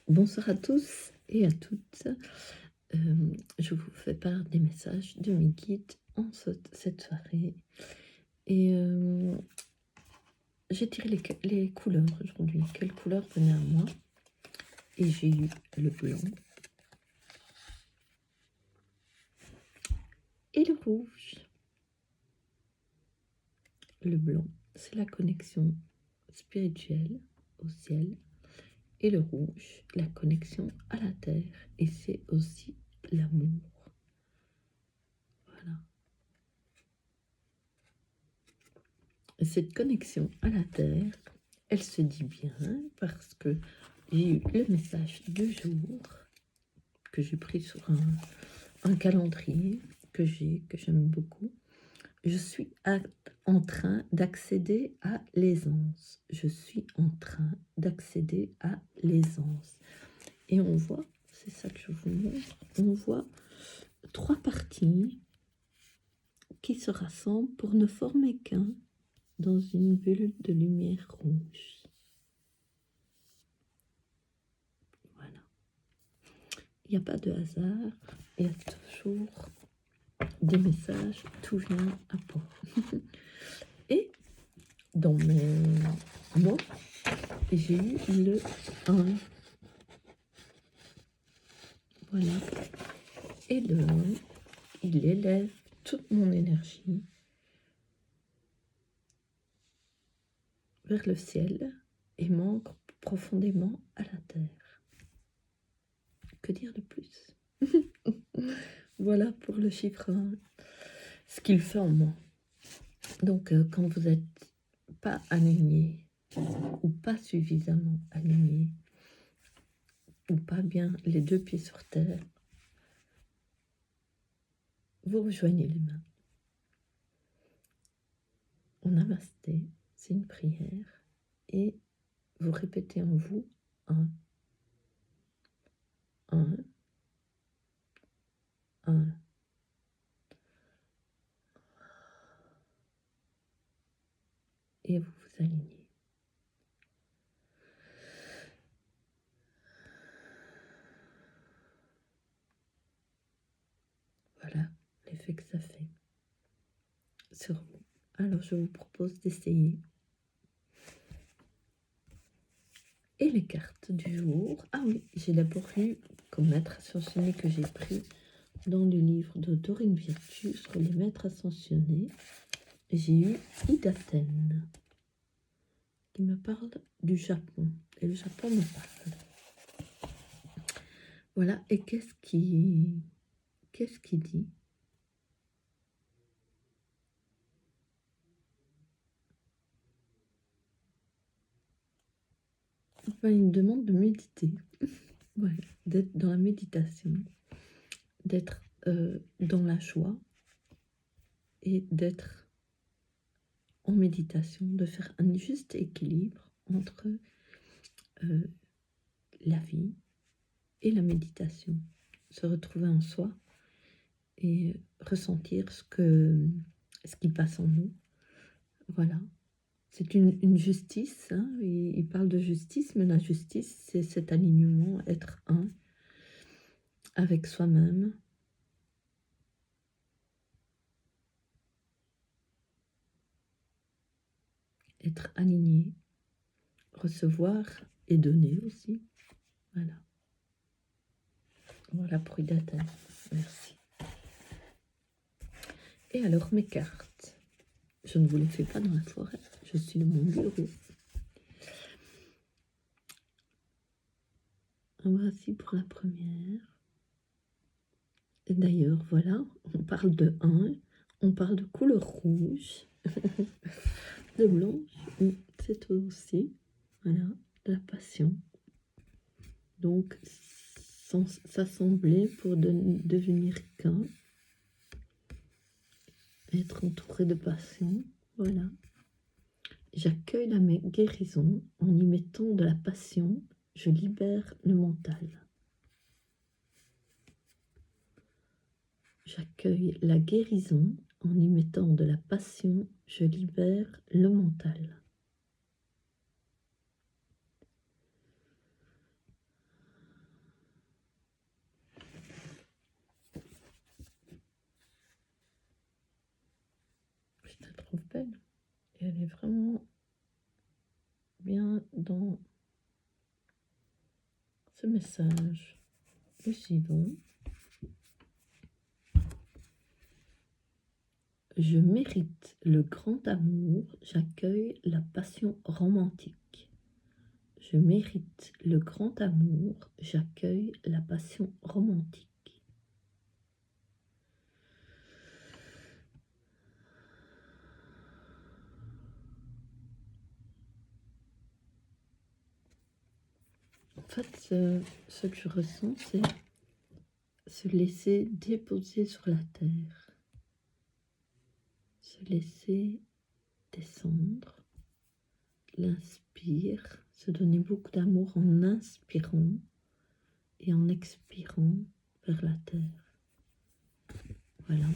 Bonsoir à tous et à toutes. Je vous fais part des messages de mes guides en cette soirée. Et j'ai tiré les couleurs aujourd'hui. Quelle couleur venait à moi? Et j'ai eu le blanc et le rouge. Le blanc, c'est la connexion spirituelle au ciel. Et le rouge, la connexion à la terre. Et c'est aussi l'amour. Voilà. Cette connexion à la terre, elle se dit bien parce que j'ai eu le message du jour que j'ai pris sur un calendrier que j'aime beaucoup. Je suis en train d'accéder à l'aisance. Je suis en train d'accéder à l'aisance. Et on voit, c'est ça que je vous montre, on voit 3 parties qui se rassemblent pour ne former qu'un dans une bulle de lumière rouge. Voilà. Il n'y a pas de hasard, il y a toujours des messages, tout vient à point. Et dans mes mots, j'ai eu le 1. Voilà. Et le 1, il élève toute mon énergie vers le ciel et m'ancre profondément à la terre. Que dire de plus? Voilà pour le chiffre 1, ce qu'il fait en moi. Donc, quand vous n'êtes pas aligné ou pas suffisamment aligné ou pas bien les 2 pieds sur terre, vous rejoignez les mains. En namasté, c'est une prière et vous répétez en vous 1, 1, 1. Et vous vous alignez. Voilà l'effet que ça fait sur vous. Alors je vous propose d'essayer. Et les cartes du jour. Ah oui, j'ai d'abord lu comme maître ascensionné que j'ai pris dans le livre de Dorine Virtue sur les maîtres ascensionnés. J'ai eu Idaten qui me parle du Japon. Et le Japon me parle. Voilà, et qu'est-ce qui dit? Enfin, il me demande de méditer. Ouais, d'être dans la méditation, d'être dans la joie et d'être en méditation, de faire un juste équilibre entre la vie et la méditation, se retrouver en soi et ressentir ce qui passe en nous. Voilà, c'est une justice, hein, il parle de justice, mais la justice, c'est cet alignement, être un avec soi-même, être aligné, recevoir et donner aussi. Voilà. Voilà pour Idata. Merci. Et alors mes cartes. Je ne vous les fais pas dans la forêt. Je suis dans mon bureau. Voici pour la première. Et d'ailleurs, voilà, on parle de 1, on parle de couleur rouge, de blanche, c'est toi aussi. Voilà, la passion. Donc, s'assembler pour devenir qu'un. Être entouré de passion, voilà. J'accueille la guérison en y mettant de la passion, je libère le mental. J'accueille la guérison en y mettant de la passion, je libère le mental. je la trouve belle. Et elle est vraiment bien dans ce message. Le suivant. Je mérite le grand amour, j'accueille la passion romantique. Je mérite le grand amour, j'accueille la passion romantique. En fait, ce que je ressens, c'est se laisser déposer sur la terre, se laisser descendre, l'inspire, se donner beaucoup d'amour en inspirant et en expirant vers la terre. Voilà,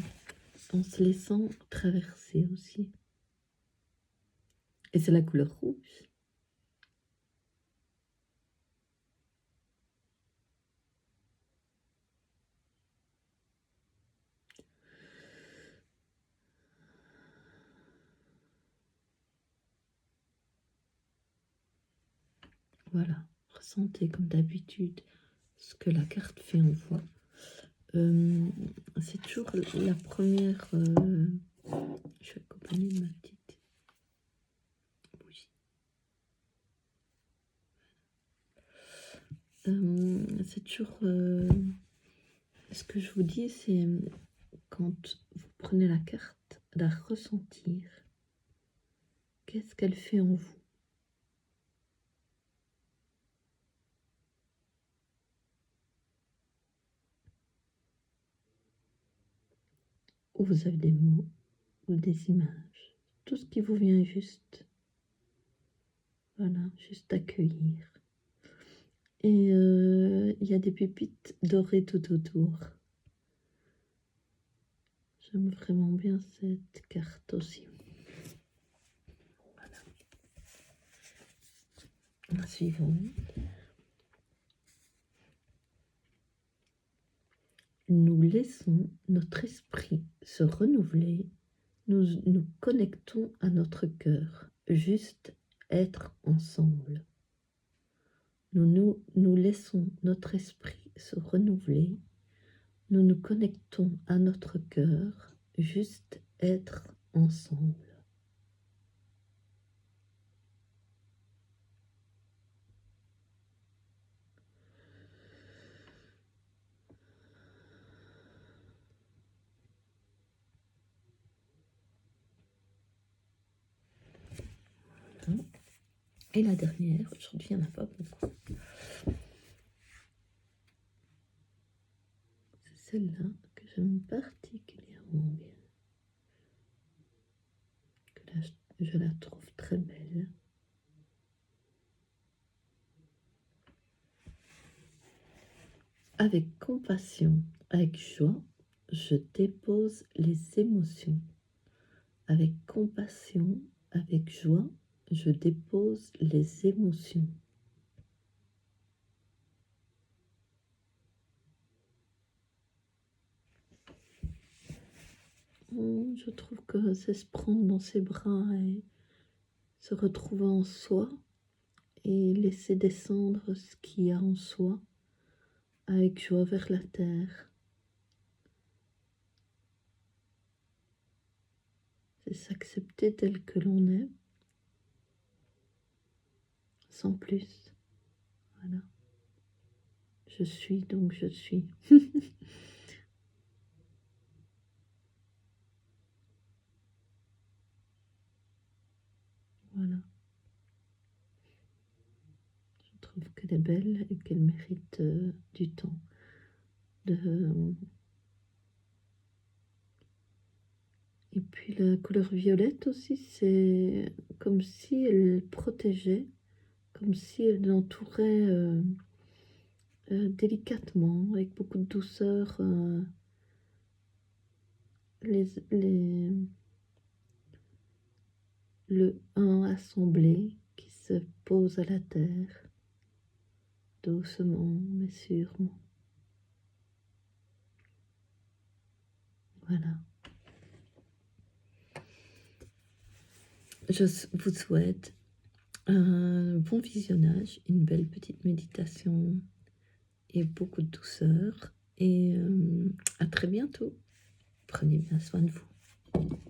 en se laissant traverser aussi. Et c'est la couleur rouge. Voilà, ressentez comme d'habitude ce que la carte fait en vous. C'est toujours la première... je suis accompagnée de ma petite bougie. C'est toujours... ce que je vous dis, c'est quand vous prenez la carte, la ressentir. Qu'est-ce qu'elle fait en vous? Ou vous avez des mots ou des images. Tout ce qui vous vient juste. Voilà, juste accueillir. Et il y a des pépites dorées tout autour. J'aime vraiment bien cette carte aussi. Voilà. La suivante. Nous laissons notre esprit se renouveler. Nous nous connectons à notre cœur. Juste être ensemble. Nous laissons notre esprit se renouveler. Nous nous connectons à notre cœur. Juste être ensemble. Et la dernière, aujourd'hui il n'y en a pas beaucoup. C'est celle-là que j'aime particulièrement bien. Que là, je la trouve très belle. Avec compassion, avec joie, je dépose les émotions. Avec compassion, avec joie, je dépose les émotions. Je trouve que c'est se prendre dans ses bras et se retrouver en soi et laisser descendre ce qu'il y a en soi avec joie vers la terre. C'est s'accepter tel que l'on est, sans plus. Voilà. Je suis, donc je suis. Voilà. Je trouve qu'elle est belle et qu'elle mérite du temps. Et puis la couleur violette aussi, c'est comme si elle protégeait, comme si elle l'entourait délicatement, avec beaucoup de douceur, le un assemblé qui se pose à la terre, doucement mais sûrement. Voilà. je vous souhaite un bon visionnage, une belle petite méditation et beaucoup de douceur. Et à très bientôt. Prenez bien soin de vous.